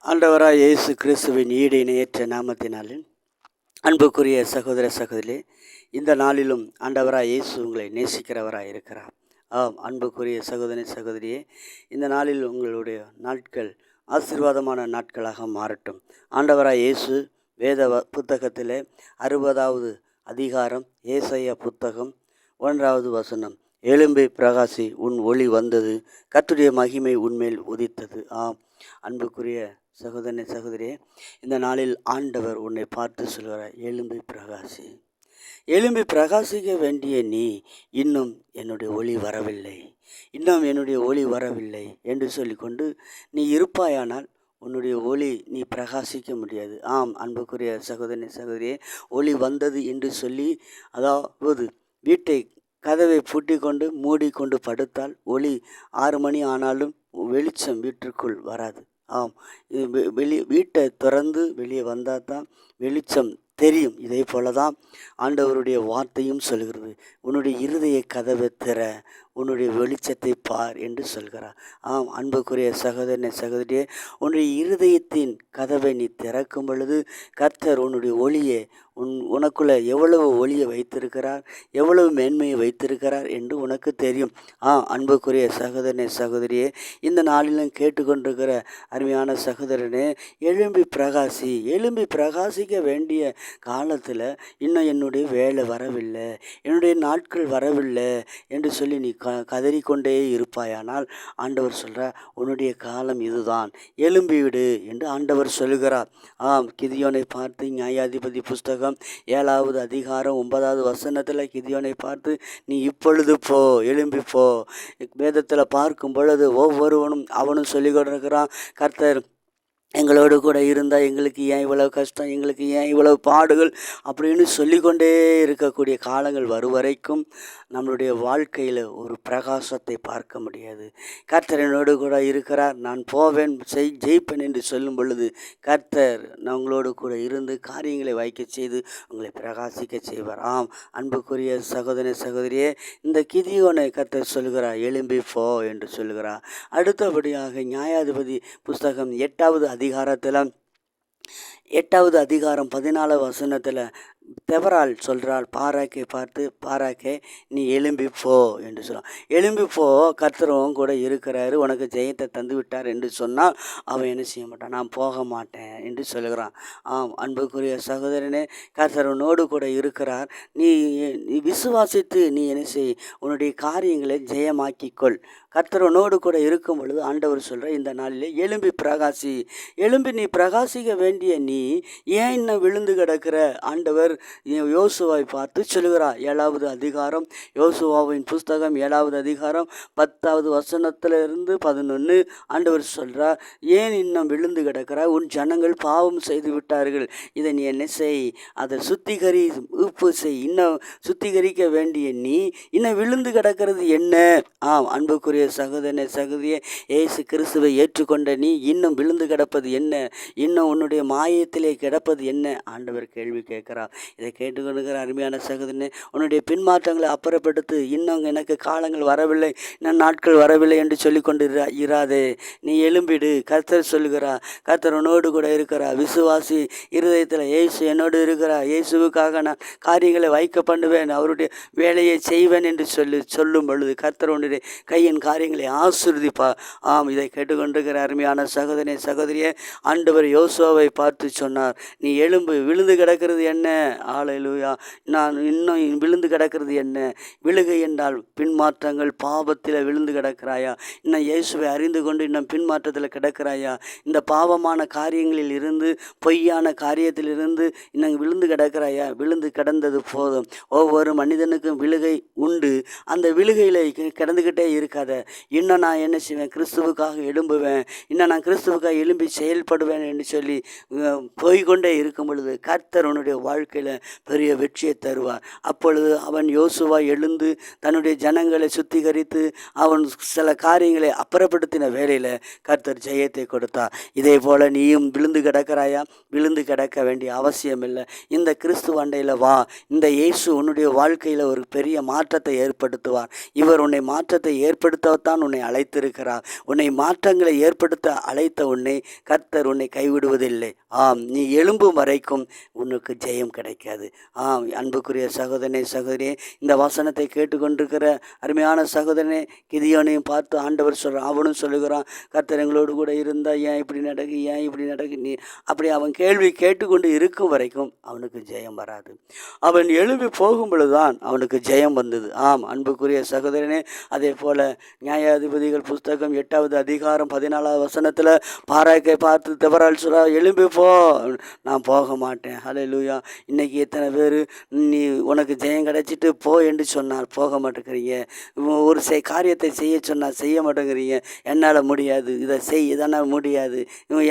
ஆண்டவராய் இயேசு கிறிஸ்துவின் ஈடு இணையற்ற நாமத்தினாலும் அன்புக்குரிய சகோதர சகோதரி, இந்த நாளிலும் ஆண்டவராய் இயேசு உங்களை நேசிக்கிறவராய் இருக்கிறார். அன்புக்குரிய சகோதரி சகோதரியே, இந்த நாளில் உங்களுடைய நாட்கள் ஆசீர்வாதமான நாட்களாக மாறட்டும். ஆண்டவராய் இயேசு வேத புத்தகத்திலே 60வது அதிகாரம் ஏசாயா புத்தகம் 1வது வசனம், எழும்பி பிரகாசி, உன் ஒளி வந்தது, கர்த்தருடைய மகிமை உன்மேல் உதித்தது. அன்புக்குரிய சகோதரனே சகோதரியே, இந்த நாளில் ஆண்டவர் உன்னை பார்த்து சொல்கிறார், எழும்பி பிரகாசி. எழும்பி பிரகாசிக்க வேண்டிய நீ இன்னும் என்னுடைய ஒளி வரவில்லை, இன்னும் என்னுடைய ஒளி வரவில்லை என்று சொல்லிக்கொண்டு நீ இருப்பாயானால் உன்னுடைய ஒளி நீ பிரகாசிக்க முடியாது. அன்புக்குரிய சகோதரனே சகோதரியே, ஒளி வந்தது என்று சொல்லி, அதாவது வீட்டை கதவை பூட்டி கொண்டு மூடிக்கொண்டு படுத்தால் ஒளி 6 மணி ஆனாலும் வெளிச்சம் வீட்டிற்குள் வராது. வீட்டை திறந்து வெளியே வந்தால் தான் வெளிச்சம் தெரியும். இதே போல தான் ஆண்டவருடைய வார்த்தையும் சொல்கிறது, உன்னுடைய இருதய கதவை திற, உன்னுடைய வெளிச்சத்தை பார் என்று சொல்கிறார். அன்புக்குரிய சகோதரனே சகோதரியே, உன்னுடைய இருதயத்தின் கதவை நீ திறக்கும் பொழுது கர்த்தர் உன்னுடைய ஒளியை உனக்குள்ளே எவ்வளவு ஒளியை வைத்திருக்கிறார், எவ்வளவு மேன்மையை வைத்திருக்கிறார் என்று உனக்கு தெரியும். அன்புக்குரிய சகோதரனே சகோதரியே, இந்த நாளிலும் கேட்டுக்கொண்டிருக்கிற அருமையான சகோதரனே, எழும்பி பிரகாசி. எழும்பி பிரகாசிக்க வேண்டிய காலத்தில் இன்னும் என்னுடைய வேலை வரவில்லை, என்னுடைய நாட்கள் வரவில்லை என்று சொல்லி நீ கதறிக்கொண்டே இருப்பாயானால் ஆண்டவர் சொல்கிறார், உன்னுடைய காலம் இதுதான், எழும்பிவிடு என்று ஆண்டவர் சொல்கிறார். கிதியோனை பார்த்து நியாயாதிபதி புஸ்தகம் 7வது அதிகாரம் 9வது வசனத்தில் கிதியோனை பார்த்து, நீ இப்பொழுது போ, எழும்பி போ. வேதத்தில் பார்க்கும் பொழுது ஒவ்வொருவனும் அவனும் சொல்லிக் கொண்டிருக்கிறான், கர்த்தர் எங்களோடு கூட இருந்தால் எங்களுக்கு ஏன் இவ்வளவு கஷ்டம், எங்களுக்கு ஏன் இவ்வளவு பாடுகள் அப்படின்னு சொல்லிக்கொண்டே இருக்கக்கூடிய காலங்கள் வரும் வரைக்கும் நம்மளுடைய வாழ்க்கையில் ஒரு பிரகாசத்தை பார்க்க முடியாது. கர்த்தர் என்னோடு கூட இருக்கிறார், நான் போவேன், ஜெயிப்பேன் என்று சொல்லும் பொழுது கர்த்தர் உங்களோடு கூட இருந்து காரியங்களை வைக்க செய்து உங்களை பிரகாசிக்க செய்வார். அன்புக்குரிய சகோதர சகோதரியே, இந்த கிதியோனை கர்த்தர் சொல்கிறார், எழும்பி போ என்று சொல்கிறார். அடுத்தபடியாக நியாயாதிபதி புஸ்தகம் 8வது அதிகாரம் 14வது வசனத்தில் தெபரால் சொல்கிறாள், பாராக்கை பார்த்து, பாராக்கே நீ எழும்பி போ என்று சொல்கிறான். எழும்பி போ, கர்த்தரும் கூட இருக்கிறாரு, உனக்கு ஜெயத்தை தந்து விட்டார் என்று சொன்னால் அவன் என்ன செய்ய மாட்டான், நான் போக மாட்டேன் என்று சொல்கிறான். அன்புக்குரிய சகோதரனே, கர்த்தரனோடு கூட இருக்கிறார். நீ விசுவாசித்து நீ என்ன செய், உன்னுடைய காரியங்களை ஜெயமாக்கிக்கொள். கர்த்தரனோடு கூட இருக்கும் பொழுது ஆண்டவர் சொல்கிற இந்த நாளிலே எழும்பி பிரகாசி. எழும்பி நீ பிரகாசிக்க வேண்டிய நீ ஏன் இன்னும் விழுந்து கிடக்கிற? ஆண்டவர் யோசுவாவை பார்த்து சொல்கிறார். 7வது அதிகாரம், யோசுவாவின் புஸ்தகம் 7வது அதிகாரம் 10வது வசனத்திலிருந்து 11 ஆண்டவர் சொல்கிறார், ஏன் இன்னும் விழுந்து கிடக்கிறார்? உன் ஜனங்கள் பாவம் செய்து விட்டார்கள், இதை நீ என்ன செய், அதை உப்பு செய். இன்னும் சுத்திகரிக்க வேண்டிய நீ இன்னும் விழுந்து கிடக்கிறது என்ன? அன்புக்குரிய சகோதரனே சகோதரியே, இயேசு கிறிஸ்துவை ஏற்றுக்கொண்ட நீ இன்னும் விழுந்து கிடப்பது என்ன? இன்னும் உன்னுடைய மாயத்திலே கிடப்பது என்ன? ஆண்டவர் கேள்வி கேட்கிறார். இதை கேட்டுக்கொண்டிருக்கிற அருமையான சகோதரனே, உன்னுடைய பின்மாற்றங்களை அப்புறப்படுத்து. இன்னும் எனக்கு காலங்கள் வரவில்லை, இன்னும் நாட்கள் வரவில்லை என்று சொல்லிக்கொண்டு இராதே. நீ எழும்பிடு. கர்த்தர் சொல்லுகிறார், கர்த்தர் உன்னோடு கூட இருக்கிறார். விசுவாசி. இருதயத்தில் இயேசு என்னோடு இருக்கிறார், இயேசுவுக்காக நான் காரியங்களை வைக்க பண்ணுவேன், அவருடைய வேலையை செய்வேன் என்று சொல்லும் பொழுது கர்த்தர் உன்னுடைய கையின் காரியங்களை ஆசீர்வதிப்பார். இதை கேட்டுக்கொண்டிருக்கிற அருமையான சகோதரனே சகோதரியே, ஆண்டவர் யோசுவாவை பார்த்து சொன்னார், நீ எழும்பு, விழுந்து கிடக்கிறது என்ன? ஹல்லேலூயா. நான் இன்னும் விழுந்து கிடக்கிறது என்ன? விழுகை என்றால் பின்மாற்றங்கள். பாவத்தில் விழுந்து கிடக்கிறாயா? இன்னும் இயேசுவை அறிந்து கொண்டு இன்னும் பின்மாற்றத்தில் கிடக்கிறாயா? இந்த பாவமான காரியங்களில் இருந்து, பொய்யான காரியத்தில் இருந்து இன்னும் விழுந்து கிடக்கிறாயா? விழுந்து கிடந்தது போதும். ஒவ்வொரு மனிதனுக்கும் விழுகை உண்டு. அந்த விழுகையில் கிடந்துக்கிட்டே இருக்காத. இன்னும் நான் என்ன செய்வேன், கிறிஸ்துவுக்காக எழும்புவேன், இன்னும் நான் கிறிஸ்துவுக்காக எழும்பி செயல்படுவேன் என்று சொல்லி போய்கொண்டே இருக்கும் பொழுது கர்த்தர் உன்னுடைய வாழ்க்கையில் வாழ்க்கையில் பெரிய வெற்றியை தருவார். அப்பொழுது அவன் யோசுவா எழுந்து தன்னுடைய ஜனங்களை சுத்திகரித்து அவன் சில காரியங்களை அப்புறப்படுத்தின வேளையில் கர்த்தர் ஜெயத்தை கொடுத்தார். இதே போல் நீயும் விழுந்து கிடக்கிறாயா? விழுந்து கிடக்க வேண்டிய அவசியம் இல்லை. இந்த கிறிஸ்துவ அண்டையில் வா. இந்த இயேசு உன்னுடைய வாழ்க்கையில் ஒரு பெரிய மாற்றத்தை ஏற்படுத்துவார். இவர் உன்னை மாற்றத்தை ஏற்படுத்தத்தான் உன்னை அழைத்திருக்கிறார். உன்னை மாற்றங்களை ஏற்படுத்த அழைத்த உன்னை கர்த்தர் உன்னை கைவிடுவதில்லை. ஆம், நீ எழும்பும் வரைக்கும் உனக்கு ஜெயம் கிடைக்காது. ஆம், அன்புக்குரிய சகோதரனே, சகோதரியே, இந்த வசனத்தை கேட்டுக்கொண்டிருக்கிற அருமையான சகோதரனே, கிதியோனையும் பார்த்து ஆண்டவர் சொல்கிறான். அவனும் சொல்லுகிறான், கர்த்தர் எங்களோடு கூட இருந்தால் ஏன் இப்படி நடக்கு, ஏன் இப்படி நடக்கு? நீ அப்படி அவன் கேள்வி கேட்டுக்கொண்டு இருக்கும் வரைக்கும் அவனுக்கு ஜெயம் வராது. அவன் எழும்பி போகும் பொழுதுதான் அவனுக்கு ஜெயம் வந்தது. ஆம், அன்புக்குரிய சகோதரனே, அதே போல் நியாயாதிபதிகள் புஸ்தகம் 8வது அதிகாரம் 14வது வசனத்தில் பாராக்கை பார்த்து தெபரால் சொல்றா, எழும்பி போ. நான் போக மாட்டேன். ஹல்லேலூயா. இன்னைக்கு எத்தனை பேர் நீ உனக்கு ஜெயம் கிடைச்சிட்டு போ என்று சொன்னால் போக மாட்டேங்கிறீங்க. ஒரு காரியத்தை செய்ய சொன்னால் செய்ய மாட்டேங்கிறீங்க. என்னால் முடியாது, இதை செய், இதனால் முடியாது,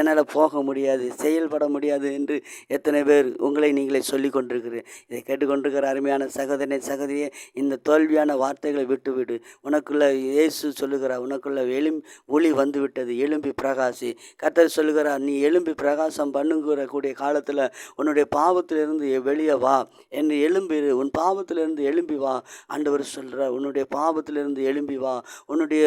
என்னால் போக முடியாது, செயல்பட முடியாது என்று எத்தனை பேர் உங்களை நீங்களே சொல்லி கொண்டிருக்கிறேன். இதை கேட்டுக்கொண்டிருக்கிற அருமையான சகோதரனே, சகோதரியே, இந்த தோல்வியான வார்த்தைகளை விட்டுவிடு. உனக்குள்ள இயேசு சொல்லுகிறார், உனக்குள்ள ஒளி வந்து விட்டது, எழும்பி பிரகாசி. கர்த்தர் சொல்லுகிறார், நீ எழும்பி பிரகாசம் பண்ணுங்கிற காலத்தில் உன்னுடைய பாவத்திலிருந்து வெளியே வா என்று எழும்பிடு. உன் பாவத்திலிருந்து எழும்பி வா. ஆண்டவர் சொல்கிறார், உன்னுடைய பாவத்திலிருந்து எழும்பி வா, உன்னுடைய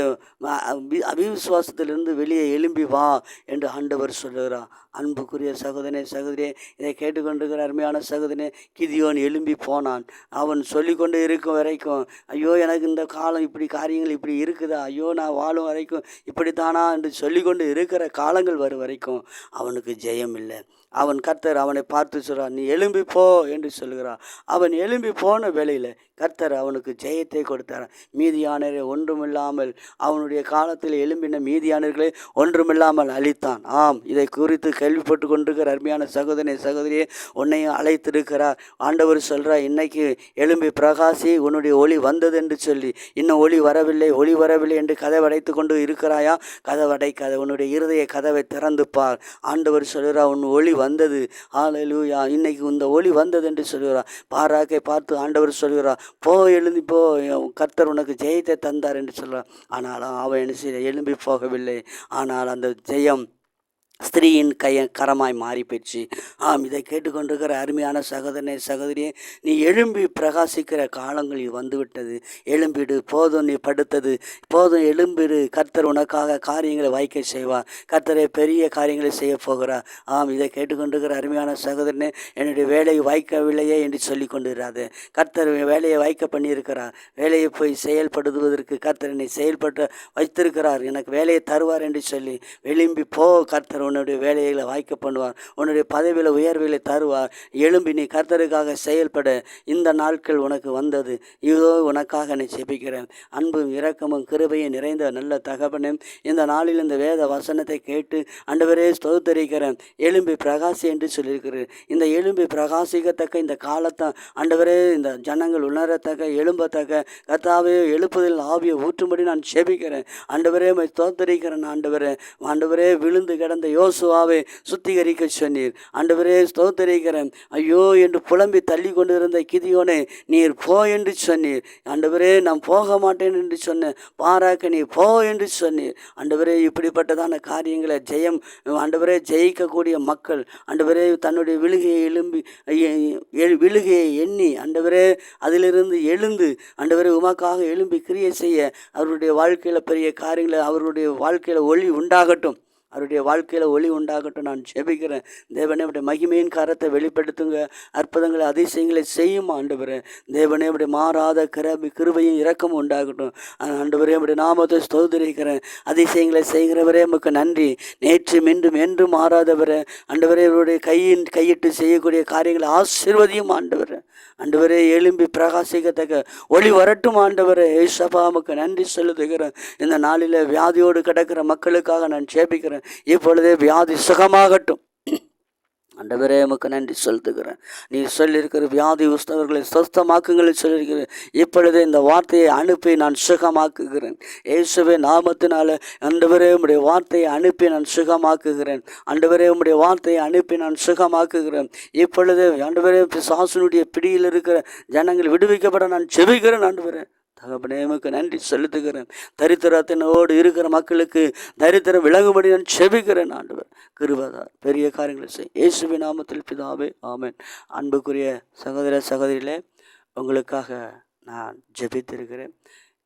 அவிசுவாசத்திலிருந்து வெளியே எழும்பி வா என்று ஆண்டவர் சொல்லுகிறார். அன்புக்குரிய சகோதரனே, சகோதரியே, இதை கேட்டுக்கொண்டிருக்கிற அருமையான சகோதரனே, கிதியோன் எழும்பி போனான். அவன் சொல்லிக்கொண்டு இருக்கும் வரைக்கும், ஐயோ எனக்கு இந்த காலம் இப்படி காரியங்கள் இப்படி இருக்குதா, ஐயோ நான் வாழும் வரைக்கும் இப்படித்தானா என்று சொல்லிக்கொண்டு இருக்கிற காலங்கள் வரும் வரைக்கும் அவனுக்கு ஜெயம் இல்லை. அவன் கர்த்தர் அவனை பார்த்து சொல்கிறார், நீ எழும்பி போ என்று சொல்கிறார். அவன் எழும்பி போன வேளையில் கர்த்தர் அவனுக்கு ஜெயத்தை கொடுத்தார். மீதியானரை ஒன்றுமில்லாமல், அவனுடைய காலத்தில் எழும்பின மீதியானர்களை ஒன்றுமில்லாமல் அழித்தான். ஆம், இதை குறித்து கேள்விப்பட்டு கொண்டிருக்கிற அருமையான சகோதரனே, சகோதரியே, உன்னையும் அழைத்திருக்கிறார். ஆண்டவர் சொல்கிறார், இன்னைக்கு எழும்பி பிரகாசி, உன்னுடைய ஒளி வந்தது என்று சொல்லி. இன்னும் ஒளி வரவில்லை, ஒளி வரவில்லை என்று கதவை அடைத்து கொண்டு இருக்கிறாயா? கதவை அடைக்காத, உன்னுடைய இருதய கதவை திறந்து பார். ஆண்டவர் சொல்கிறார், உன் ஒளி வந்தது. ஹல்லேலூயா. இன்னைக்கு இந்த ஒளி வந்தது என்று சொல்கிறார். பாராக்கை பார்த்து ஆண்டவர் சொல்கிறார், போ, எழும்பி போ, கர்த்தர் உனக்கு ஜெயத்தை தந்தார் என்று சொல்கிறார். ஆனால் அவன் என்ன செய்ய எழும்பி போகவில்லை. ஆனால் அந்த ஜெயம் ஸ்திரீயின் கரமாய் மாறி போயிடுச்சு. ஆம், இதை கேட்டுக்கொண்டிருக்கிற அருமையான சகோதரனே, சகோதரியே, நீ எழும்பி பிரகாசிக்கிற காலங்கள் வந்துவிட்டது. எழும்பிடு, போதும் நீ படுத்தது போதும், எழும்பிடு. கர்த்தர் உனக்காக காரியங்களை வாய்க்க செய்வார். கர்த்தரை பெரிய காரியங்களை செய்ய போகிறார். ஆம், இதை கேட்டுக்கொண்டிருக்கிற அருமையான சகோதரனே, என்னுடைய வேலையை வாய்க்கவில்லையே என்று சொல்லி கொண்டிருக்கிறாரு. கர்த்தர் வேலையை வாய்க்க பண்ணியிருக்கிறார். வேலையை போய் செயல்படுத்துவதற்கு கர்த்தர் என்னை செயல்பட்டு வைத்திருக்கிறார். எனக்கு வேலையை தருவார் என்று சொல்லி எழும்பி போ. கர்த்தர் உன்னுடைய வேலைகளை வாய்க்க பண்ணுவார். உன்னுடைய பதவியில் உயர்வுகளை தருவார். எழும்பி நீ கர்த்தருக்காக செயல்பட இந்த நாட்கள் உனக்கு வந்தது. இதோ உனக்காக நான் ஜெபிக்கிறேன். அன்பும் இரக்கமும் கிருபையும் நிறைந்த நல்ல தகப்பனே, இந்த நாளில் இந்த வேத வசனத்தை கேட்டு ஆண்டவரே ஸ்தோத்திரிக்கிறேன். எழும்பி பிரகாசி என்று சொல்லியிருக்கிறேன். இந்த எழும்பி பிரகாசிக்கத்தக்க இந்த காலத்தை ஆண்டவரே, இந்த ஜனங்கள் உணரத்தக்க, எழும்பத்தக்க, கர்த்தாவே எழுப்புதல் ஆவியை ஊற்றும்படி நான் ஜெபிக்கிறேன். ஆண்டவரே ஸ்தோத்திரிக்கிறேன். ஆண்டவரே விழுந்து கிடந்த யோசுவாவை சுத்திகரிக்க சொன்னீர். ஆண்டவரே ஸ்தோத்திரிக்கிறேன். ஐயோ என்று புலம்பி தள்ளி கொண்டிருந்த கிதியோனே, நீர் போ என்று சொன்னீர். ஆண்டவரே நான் போக மாட்டேன் என்று சொன்ன பாராக்க நீ போ என்று சொன்னீர். ஆண்டவரே இப்படிப்பட்டதான காரியங்களை ஜெயம், ஆண்டவரே ஜெயிக்கக்கூடிய மக்கள் ஆண்டவரே தன்னுடைய விழுகையை எண்ணி ஆண்டவரே அதிலிருந்து எழுந்து ஆண்டவரே உமக்காக எழும்பி கிரியை செய்ய அவருடைய வாழ்க்கையில் பெரிய காரியங்களை, அவருடைய வாழ்க்கையில் ஒளி உண்டாகட்டும், அவருடைய வாழ்க்கையில் ஒளி உண்டாகட்டும் நான் ஜெபிக்கிறேன். தேவனே உடைய மகிமையின் கரத்தை வெளிப்படுத்துங்க. அற்புதங்களை அதிசயங்களை செய்யும் ஆண்டவரே. தேவனே உடைய மாறாத கிருபையும் இரக்கமும் உண்டாகட்டும். ஆண்டவரே உடைய நாமத்தை ஸ்தோத்திரிக்கிறேன். அதிசயங்களை செய்கிறவரே உமக்கு நன்றி. நேற்று மீண்டும் என்று மாறாதவரே ஆண்டவரே, இவருடைய கையிட்டு செய்யக்கூடிய காரியங்களை ஆசீர்வதியும் ஆண்டவரே. ஆண்டவரே எழும்பி பிரகாசிக்கத்தக்க ஒளி வரட்டும் ஆண்டவரே. ஏசப்பா உமக்கு நன்றி செலுத்துகிறேன். இந்த நாளில் வியாதியோடு கிடக்கிற மக்களுக்காக நான் ஜெபிக்கிறேன். இப்பொழுதே வியாதி சுகமாகட்டும். ஆண்டவரே உமக்கு நன்றி செலுத்துகிறேன். நீ சொல்லியிருக்கிற வியாதி உஸ்தவர்களை சொஸ்தமாக்குங்களை சொல்லியிருக்கிறேன். இப்பொழுதே இந்த வார்த்தையை அனுப்பி நான் சுகமாக்குகிறேன். இயேசுவே நாமத்தினால ஆண்டவரே உம்முடைய வார்த்தையை அனுப்பி நான் சுகமாக்குகிறேன். ஆண்டவரே உம்முடைய வார்த்தையை அனுப்பி நான் சுகமாக்குகிறேன். இப்பொழுதே ஆண்டவரே பிசாசுனுடைய பிடியில் இருக்கிற ஜனங்கள் விடுவிக்கப்பட நான் ஜெபிக்கிறேன். ஆண்டவரே தகப்பனே உமக்கு நன்றி செலுத்துகிறேன். தரித்திரத்தினோடு இருக்கிற மக்களுக்கு தரித்திரம் விளங்கும்படி நான் செபிக்கிறேன். ஆண்டவர் கிருபைதார், பெரிய காரியங்களை செய். இயேசுவின் நாமத்தில் பிதாவே, ஆமென். அன்புக்குரிய சகோதர சகோதரிகளே, உங்களுக்காக நான் ஜெபித்திருக்கிறேன்.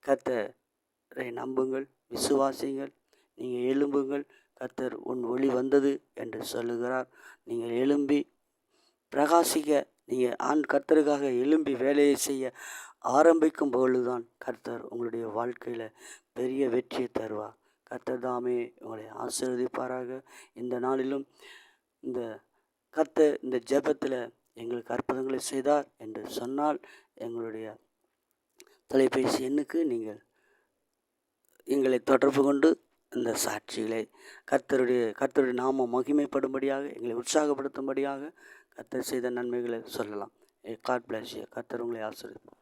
கர்த்தரை நம்புங்கள், விசுவாசிங்கள், நீங்கள் எழும்புங்கள். கர்த்தர் உன் ஒளி வந்தது என்று சொல்லுகிறார். நீங்கள் எழும்பி பிரகாசிக்க, நீங்கள் கர்த்தருக்காக எழும்பி வேலையை செய்ய ஆரம்பிக்கும் பொழுதுதான் கர்த்தர் உங்களுடைய வாழ்க்கையில் பெரிய வெற்றியை தருவார். கர்த்தர் தாமே உங்களை ஆசீர்வதிப்பாராக. இந்த நாளிலும் இந்த கர்த்தர் இந்த ஜெபத்தில் எங்களுக்கு அற்புதங்களை செய்தார் என்று சொன்னால், எங்களுடைய தொலைபேசி எண்ணுக்கு நீங்கள் எங்களை தொடர்பு கொண்டு இந்த சாட்சிகளை கர்த்தருடைய நாமம் மகிமைப்படும்படியாக, எங்களை உற்சாகப்படுத்தும்படியாக கர்த்தர் செய்த நன்மைகளை சொல்லலாம். God bless you. கர்த்தர் உங்களை ஆசீர்வதிப்பார்.